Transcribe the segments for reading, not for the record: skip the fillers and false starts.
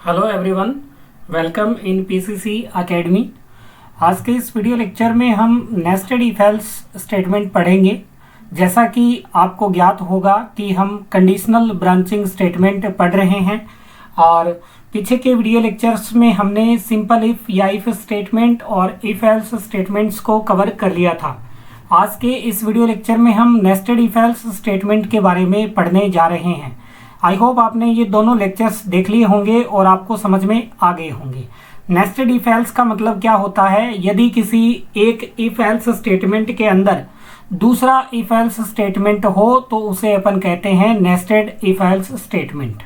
Hello everyone, welcome in PCC academy. आज के इस वीडियो लेक्चर में हम नेस्टेड इफ एल्स स्टेटमेंट पढ़ेंगे। जैसा कि आपको ज्ञात होगा कि हम कंडीशनल ब्रांचिंग स्टेटमेंट पढ़ रहे हैं और पीछे के वीडियो लेक्चर्स में हमने सिंपल इफ या इफ स्टेटमेंट और इफ एल्स स्टेटमेंट्स को कवर कर लिया था। आज के इस वीडियो लेक्चर में हम नेस्टेड इफ एल्स स्टेटमेंट के बारे में पढ़ने जा रहे हैं। आई होप आपने ये दोनों लेक्चर्स देख लिए होंगे और आपको समझ में आ गए होंगे। नेस्टेड इफ एल्स का मतलब क्या होता है? यदि किसी एक इफ एल्स स्टेटमेंट के अंदर दूसरा इफ एल्स स्टेटमेंट हो तो उसे अपन कहते हैं नेस्टेड इफ एल्स स्टेटमेंट।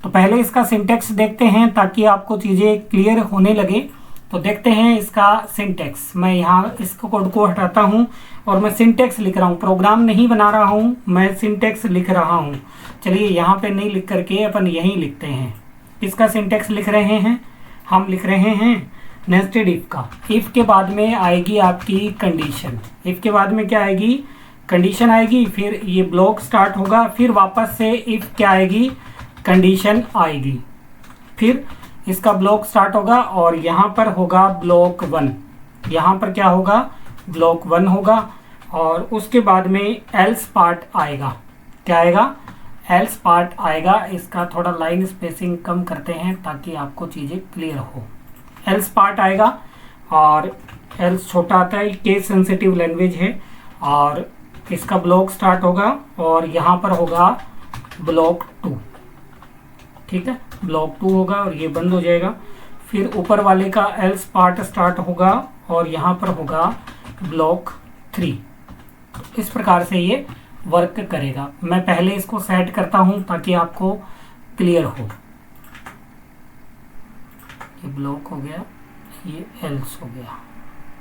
तो पहले इसका सिंटेक्स देखते हैं ताकि आपको चीज़ें क्लियर होने लगे। तो देखते हैं इसका सिंटेक्स। मैं यहाँ इसको कोड को हटाता हूँ और मैं सिंटेक्स लिख रहा हूँ, प्रोग्राम नहीं बना रहा हूँ, मैं सिंटेक्स लिख रहा हूँ। चलिए यहाँ पे नहीं लिख करके अपन यहीं लिखते हैं। इसका सिंटेक्स लिख रहे हैं, हम लिख रहे हैं नेस्टेड इफ का। इफ के बाद में आएगी आपकी कंडीशन। इफ के बाद में क्या आएगी? कंडीशन आएगी, फिर ये ब्लॉक स्टार्ट होगा, फिर वापस से इफ क्या आएगी? कंडीशन आएगी, फिर इसका ब्लॉक स्टार्ट होगा और यहाँ पर होगा ब्लॉक 1। यहाँ पर क्या होगा? ब्लॉक 1 होगा और उसके बाद में एल्स पार्ट आएगा। क्या आएगा? एल्स पार्ट आएगा। इसका थोड़ा लाइन स्पेसिंग कम करते हैं ताकि आपको चीज़ें क्लियर हो। एल्स पार्ट आएगा और एल्स छोटा आता है, केस सेंसिटिव लैंग्वेज है और इसका ब्लॉक स्टार्ट होगा और यहाँ पर होगा ब्लॉक 2। ठीक है, ब्लॉक 2 होगा और ये बंद हो जाएगा। फिर ऊपर वाले का एल्स पार्ट स्टार्ट होगा और यहाँ पर होगा ब्लॉक 3। इस प्रकार से ये वर्क करेगा। मैं पहले इसको सेट करता हूँ ताकि आपको क्लियर हो। ये ब्लॉक हो गया, ये एल्स हो गया।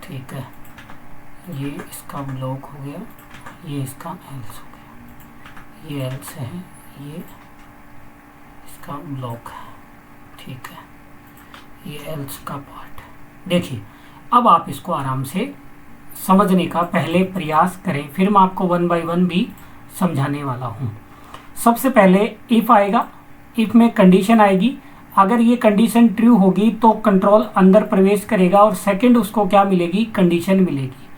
ठीक है, ये इसका ब्लॉक हो गया, ये इसका एल्स हो गया, ये एल्स है, ये इसका ब्लॉक है। ठीक है, ये एल्स का पार्ट। देखिए, अब आप इसको आराम से समझने का पहले प्रयास करें, फिर मैं आपको 1 बाय 1 भी समझाने वाला हूँ। सबसे पहले इफ आएगा, इफ में कंडीशन आएगी। अगर ये कंडीशन ट्रू होगी तो कंट्रोल अंदर प्रवेश करेगा और सेकंड उसको क्या मिलेगी? कंडीशन मिलेगी।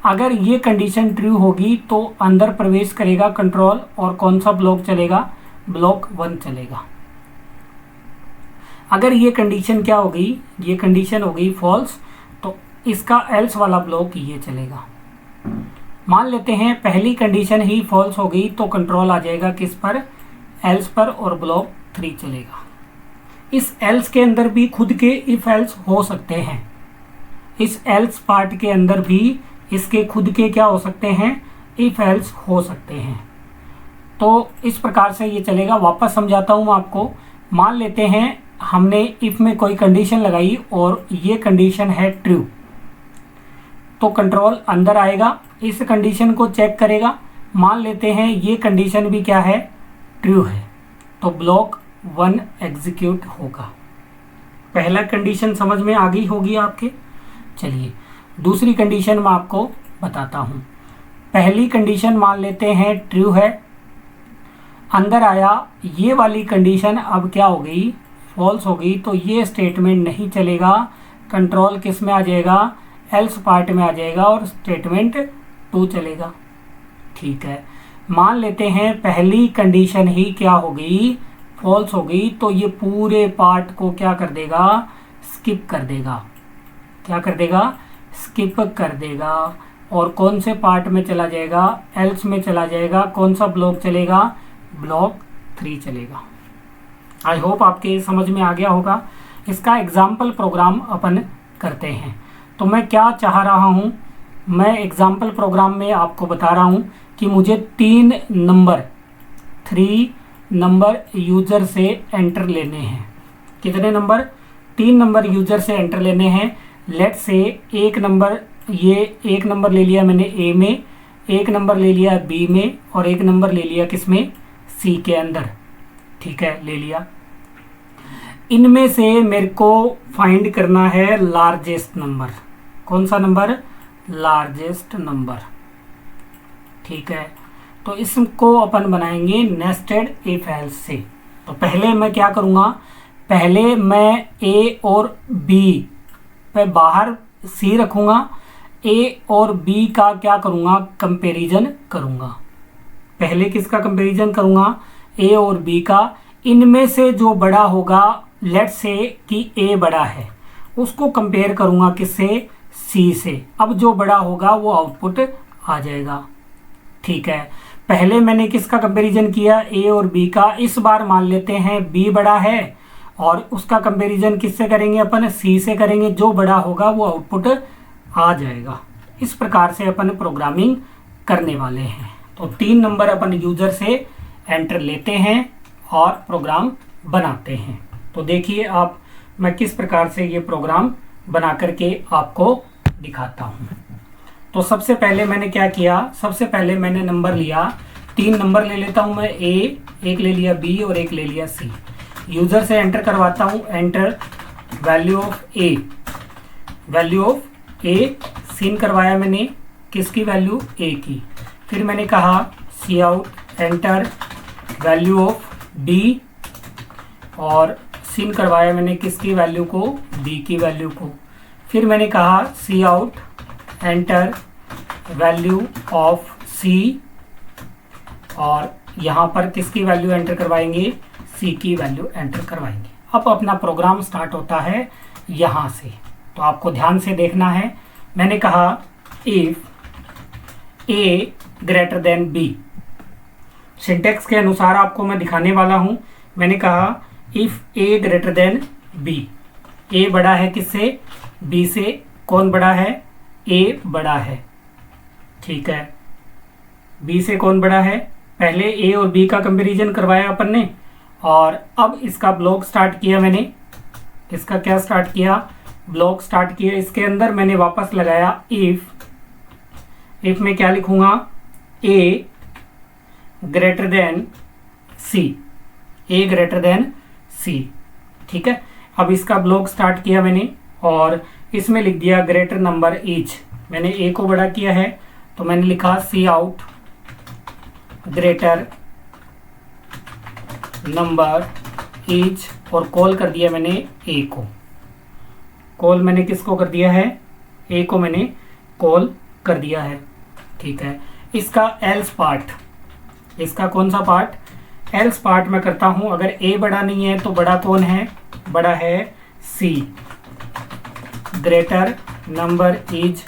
अगर ये कंडीशन ट्रू होगी तो अंदर प्रवेश करेगा कंट्रोल और कौन सा ब्लॉक चलेगा? ब्लॉक 1 चलेगा। अगर ये कंडीशन क्या होगी? ये कंडीशन होगी फॉल्स, तो इसका एल्स वाला ब्लॉक ये चलेगा। मान लेते हैं पहली कंडीशन ही फॉल्स होगी तो कंट्रोल आ जाएगा किस पर? एल्स पर और ब्लॉक 3 चलेगा। इस एल्स के अंदर भी खुद के इफ एल्स हो सकते हैं। इस एल्स पार्ट के अंदर भी इसके खुद के क्या हो सकते हैं? इफ एल्स हो सकते हैं। तो इस प्रकार से ये चलेगा। वापस समझाता हूँ आपको। मान लेते हैं हमने इफ में कोई कंडीशन लगाई और ये कंडीशन है ट्रू, तो कंट्रोल अंदर आएगा, इस कंडीशन को चेक करेगा। मान लेते हैं ये कंडीशन भी क्या है? ट्रू है, तो ब्लॉक 1 एग्जीक्यूट होगा। पहला कंडीशन समझ में आ गई होगी आपके। चलिए दूसरी कंडीशन मैं आपको बताता हूँ। पहली कंडीशन मान लेते हैं ट्रू है, अंदर आया। ये वाली कंडीशन अब क्या हो गई? फॉल्स हो गई, तो ये स्टेटमेंट नहीं चलेगा। कंट्रोल किस में आ जाएगा? एल्स पार्ट में आ जाएगा और स्टेटमेंट 2 चलेगा। ठीक है, मान लेते हैं पहली कंडीशन ही क्या हो गई? फॉल्स हो गई, तो ये पूरे पार्ट को क्या कर देगा? स्किप कर देगा। क्या कर देगा? स्किप कर देगा और कौन से पार्ट में चला जाएगा? एल्स में चला जाएगा। कौन सा ब्लॉक चलेगा? ब्लॉक 3 चलेगा। आई होप आपके समझ में आ गया होगा। इसका एग्जाम्पल प्रोग्राम अपन करते हैं। तो मैं क्या चाह रहा हूँ? मैं एग्जाम्पल प्रोग्राम में आपको बता रहा हूँ कि मुझे 3 नंबर यूज़र से एंटर लेने हैं। कितने नंबर? 3 नंबर यूज़र से एंटर लेने हैं। लेट्स से एक नंबर, ये एक नंबर ले लिया मैंने ए में, एक नंबर ले लिया बी में और एक नंबर ले लिया किस में? सी के अंदर। ठीक है, ले लिया। इनमें से मेरे को फाइंड करना है लार्जेस्ट नंबर। कौन सा नंबर? Largest number. ठीक है, तो इसको अपन बनाएंगे नेस्टेड इफ एल्स से। तो पहले मैं क्या करूँगा? पहले मैं ए और बी पे बाहर सी रखूँगा, ए और बी का क्या करूँगा, कंपैरिजन करूँगा। पहले किसका कंपैरिजन करूँगा, ए और बी का। इनमें से जो बड़ा होगा, लेट्स से कि ए बड़ा है, उसको कंपेयर करूँगा किससे, सी से। अब जो बड़ा होगा वो आउटपुट आ जाएगा। ठीक है, पहले मैंने किसका कंपैरिजन किया, ए और बी का। इस बार मान लेते हैं बी बड़ा है और उसका कंपैरिजन किससे करेंगे, अपन सी से करेंगे। जो बड़ा होगा वो आउटपुट आ जाएगा। इस प्रकार से अपन प्रोग्रामिंग करने वाले हैं। तो 3 नंबर अपन यूजर से एंटर लेते हैं और प्रोग्राम बनाते हैं। तो देखिए आप, मैं किस प्रकार से ये प्रोग्राम बना करके आपको दिखाता हूँ। तो सबसे पहले मैंने क्या किया, सबसे पहले मैंने नंबर लिया, 3 नंबर ले लेता हूँ मैं, ए, एक ले लिया बी और एक ले लिया सी। यूजर से एंटर करवाता हूँ, enter value of A, value of A सीन करवाया मैंने, किसकी वैल्यू, ए की। फिर मैंने कहा cout, enter value of B, और सीन करवाया मैंने किसकी वैल्यू को, बी की वैल्यू को। फिर मैंने कहा cout, enter value of सी, और यहाँ पर किसकी वैल्यू एंटर करवाएंगे, सी की वैल्यू एंटर करवाएंगे। अब अपना प्रोग्राम स्टार्ट होता है यहाँ से। तो आपको ध्यान से देखना है। मैंने कहा if A greater than B, syntax के अनुसार आपको मैं दिखाने वाला हूँ। मैंने कहा if A greater than B, A बड़ा है किससे, बी से। कौन बड़ा है, ए बड़ा है। ठीक है, बी से कौन बड़ा है, पहले ए और बी का कंपैरिजन करवाया अपन ने, और अब इसका ब्लॉक स्टार्ट किया मैंने। इसका क्या स्टार्ट किया, ब्लॉक स्टार्ट किया। इसके अंदर मैंने वापस लगाया इफ में क्या लिखूंगा, ए ग्रेटर देन सी, ए ग्रेटर देन सी। ठीक है, अब इसका ब्लॉक स्टार्ट किया मैंने और इसमें लिख दिया ग्रेटर नंबर ईच। मैंने ए को बड़ा किया है तो मैंने लिखा सी आउट ग्रेटर नंबर ईच, और कॉल कर दिया मैंने ए को। कॉल मैंने किसको कर दिया है, ए को मैंने कॉल कर दिया है। ठीक है, इसका एल्स पार्ट, इसका कौन सा पार्ट, एल्स पार्ट में करता हूं। अगर ए बड़ा नहीं है तो बड़ा कौन है, बड़ा है सी। ग्रेटर नंबर इज,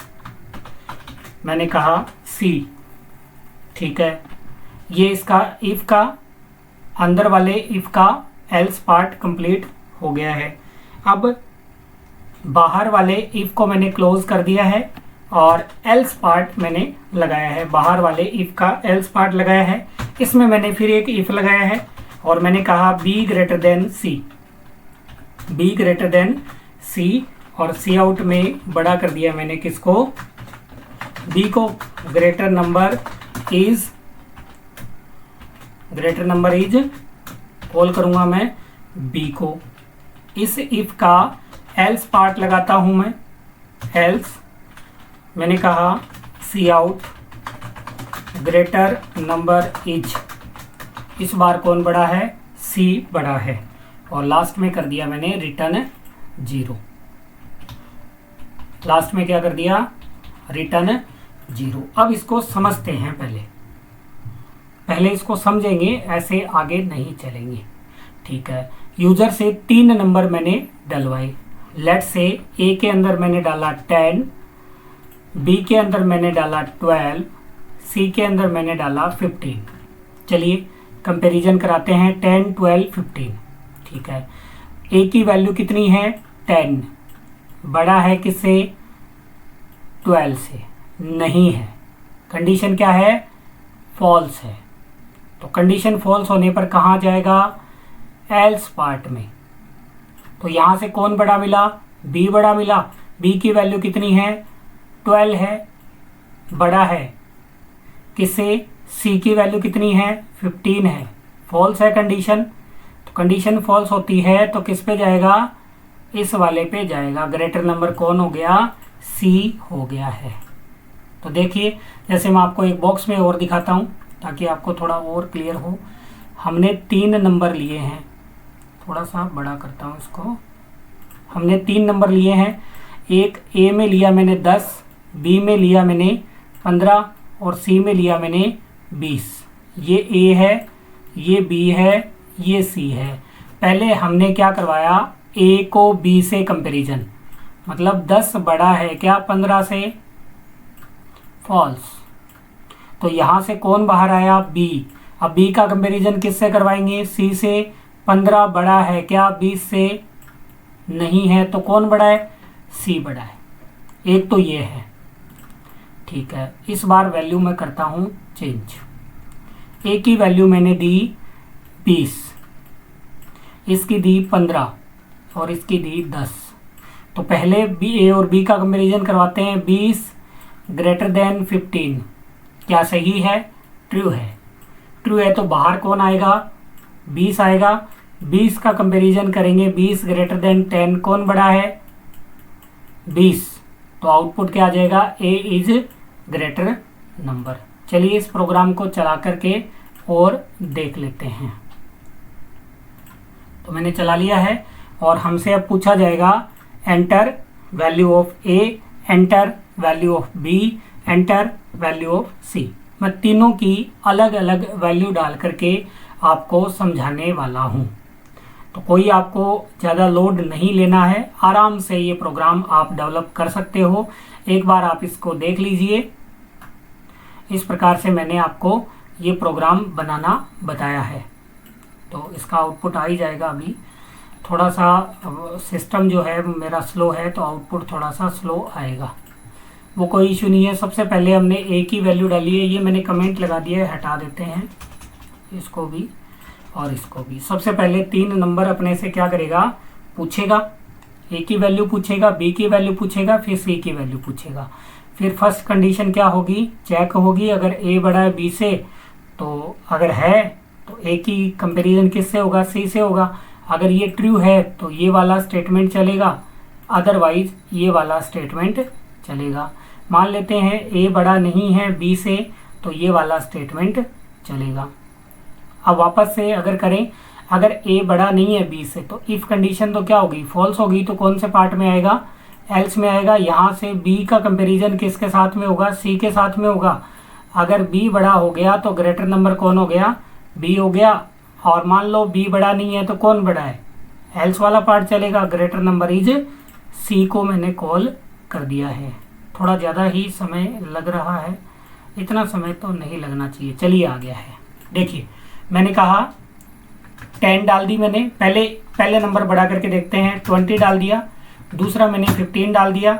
मैंने कहा सी। ठीक है, ये इसका इफ का, अंदर वाले इफ का एल्स पार्ट कंप्लीट हो गया है। अब बाहर वाले इफ को मैंने क्लोज कर दिया है और एल्स पार्ट मैंने लगाया है। बाहर वाले इफ का एल्स पार्ट लगाया है, इसमें मैंने फिर एक इफ लगाया है और मैंने कहा B greater than C, B greater than C, और सी आउट में बड़ा कर दिया मैंने किसको, बी को। Greater number is, greater number is call करूंगा मैं बी को। इस इफ का एल्स पार्ट लगाता हूं मैं, एल्स मैंने कहा सी आउट ग्रेटर नंबर इज, इस बार कौन बड़ा है, सी बड़ा है, और लास्ट में कर दिया मैंने रिटर्न 0। लास्ट में क्या कर दिया, रिटर्न 0। अब इसको समझते हैं, पहले इसको समझेंगे, ऐसे आगे नहीं चलेंगे। ठीक है, यूजर से 3 नंबर मैंने डलवाए। लेट से ए के अंदर मैंने डाला 10, बी के अंदर मैंने डाला 12, सी के अंदर मैंने डाला 15। चलिए कंपैरिजन कराते हैं, 10, 12, 15। ठीक है, ए की वैल्यू कितनी है, 10, बड़ा है किससे, 12 से, नहीं है। कंडीशन क्या है, फॉल्स है। तो कंडीशन फॉल्स होने पर कहाँ जाएगा, एल्स पार्ट में। तो यहाँ से कौन बड़ा मिला, बी बड़ा मिला। बी की वैल्यू कितनी है, 12 है, बड़ा है किससे, सी की वैल्यू कितनी है, 15 है, फॉल्स है कंडीशन। तो कंडीशन फॉल्स होती है तो किस पे जाएगा, इस वाले पे जाएगा। ग्रेटर नंबर कौन हो गया, सी हो गया है। तो देखिए, जैसे मैं आपको एक बॉक्स में और दिखाता हूँ ताकि आपको थोड़ा और क्लियर हो। हमने 3 नंबर लिए हैं, थोड़ा सा बड़ा करता हूँ इसको। हमने 3 नंबर लिए हैं, एक ए में लिया मैंने 10, बी में लिया मैंने 15 और सी में लिया मैंने 20। ये ए है, ये बी है, ये सी है। पहले हमने क्या करवाया, ए को बी से कंपैरिजन, मतलब 10 बड़ा है क्या 15 से, फॉल्स। तो यहाँ से कौन बाहर आया, बी। अब बी का कंपैरिजन किससे करवाएंगे, सी से। 15 बड़ा है क्या 20 से, नहीं है, तो कौन बड़ा है, सी बड़ा है। एक तो ये है, ठीक है। इस बार वैल्यू मैं करता हूँ चेंज। ए की वैल्यू मैंने दी 20, इसकी दी 15 और इसकी दी 10। तो पहले बी, ए और बी का कंपैरिजन करवाते हैं। 20 ग्रेटर देन 15 क्या सही है, ट्रू है। ट्रू है तो बाहर कौन आएगा, 20 आएगा। 20 का कंपैरिजन करेंगे, 20 ग्रेटर देन 10 कौन बड़ा है, 20। तो आउटपुट क्या आ जाएगा, ए इज ग्रेटर नंबर। चलिए इस प्रोग्राम को चला करके और देख लेते हैं। तो मैंने चला लिया है और हमसे अब पूछा जाएगा enter value of A, enter value of B, enter value of C. मैं तीनों की अलग अलग वैल्यू डाल करके आपको समझाने वाला हूँ। तो कोई आपको ज़्यादा लोड नहीं लेना है, आराम से ये प्रोग्राम आप डेवलप कर सकते हो। एक बार आप इसको देख लीजिए। इस प्रकार से मैंने आपको ये प्रोग्राम बनाना बताया है। तो इसका आउटपुट आ ही जाएगा। अभी थोड़ा सा सिस्टम जो है मेरा स्लो है, तो आउटपुट थोड़ा सा स्लो आएगा, वो कोई इशू नहीं है। सबसे पहले हमने ए की वैल्यू डाली है, ये मैंने कमेंट लगा दिया है, हटा देते हैं इसको भी और इसको भी। सबसे पहले 3 नंबर अपने से क्या करेगा, पूछेगा। ए की वैल्यू पूछेगा, बी की वैल्यू पूछेगा, फिर सी की वैल्यू पूछेगा। फिर फर्स्ट कंडीशन क्या होगी, चेक होगी। अगर ए बड़ा है बी से, तो अगर है तो ए की कंपैरिजन किससे होगा, सी से होगा। अगर ये ट्रू है तो ये वाला स्टेटमेंट चलेगा, अदरवाइज ये वाला स्टेटमेंट चलेगा। मान लेते हैं ए बड़ा नहीं है बी से, तो ये वाला स्टेटमेंट चलेगा। अब वापस से अगर करें, अगर ए बड़ा नहीं है बी से, तो इफ कंडीशन तो क्या होगी, फॉल्स होगी। तो कौन से पार्ट में आएगा, एल्स में आएगा। यहाँ से बी का कंपैरिजन किसके साथ में होगा, सी के साथ में होगा। अगर बी बड़ा हो गया तो ग्रेटर नंबर कौन हो गया, बी हो गया। और मान लो बी बड़ा नहीं है तो कौन बड़ा है, एल्स वाला पार्ट चलेगा। ग्रेटर नंबर इज सी को मैंने कॉल कर दिया है। थोड़ा ज़्यादा ही समय लग रहा है, इतना समय तो नहीं लगना चाहिए। चलिए आ गया है। देखिए मैंने कहा 10 डाल दी मैंने, पहले नंबर बढ़ा करके देखते हैं। 20 डाल दिया, दूसरा मैंने 15 डाल दिया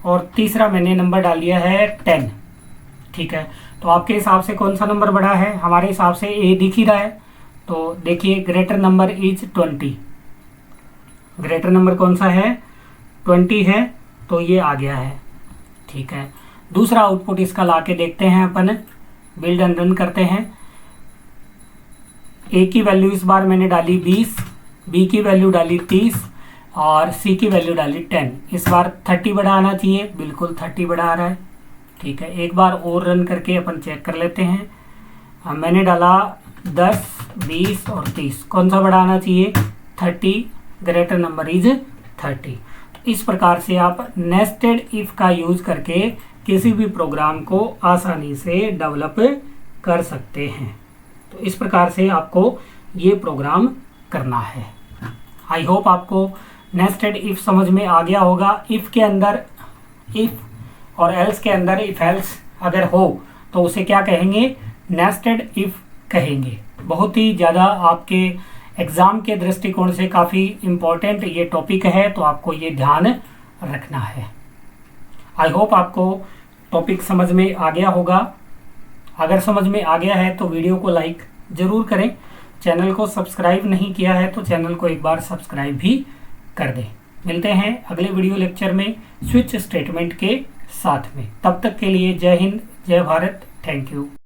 और तीसरा मैंने नंबर डाल दिया है 10। ठीक है, तो आपके हिसाब से कौन सा नंबर बड़ा है, हमारे हिसाब से ए दिख ही रहा है। तो देखिए greater number is 20। Greater number कौन सा है, 20 है, तो ये आ गया है। ठीक है, दूसरा आउटपुट इसका ला के देखते हैं अपन, बिल्ड एंड रन करते हैं। ए की वैल्यू इस बार मैंने डाली 20, बी की वैल्यू डाली 30 और सी की वैल्यू डाली 10। इस बार 30 बड़ा आना चाहिए, बिल्कुल 30 बड़ा आ रहा है। ठीक है, एक बार और रन करके अपन चेक कर लेते हैं। मैंने डाला 10, 20 और 30, कौन सा बड़ा आना चाहिए, 30। Greater number is 30। इस प्रकार से आप नेस्टेड इफ का यूज करके किसी भी प्रोग्राम को आसानी से डेवलप कर सकते हैं। तो इस प्रकार से आपको ये प्रोग्राम करना है। आई होप आपको नेस्टेड इफ समझ में आ गया होगा। इफ के अंदर इफ और एल्स के अंदर इफ एल्स अगर हो तो उसे क्या कहेंगे, नेस्टेड इफ कहेंगे। बहुत ही ज़्यादा आपके एग्ज़ाम के दृष्टिकोण से काफ़ी इम्पोर्टेंट ये टॉपिक है, तो आपको ये ध्यान रखना है। आई होप आपको टॉपिक समझ में आ गया होगा। अगर समझ में आ गया है तो वीडियो को लाइक ज़रूर करें। चैनल को सब्सक्राइब नहीं किया है तो चैनल को एक बार सब्सक्राइब भी कर दें। मिलते हैं अगले वीडियो लेक्चर में स्विच स्टेटमेंट के साथ में। तब तक के लिए जय हिंद, जय भारत, थैंक यू।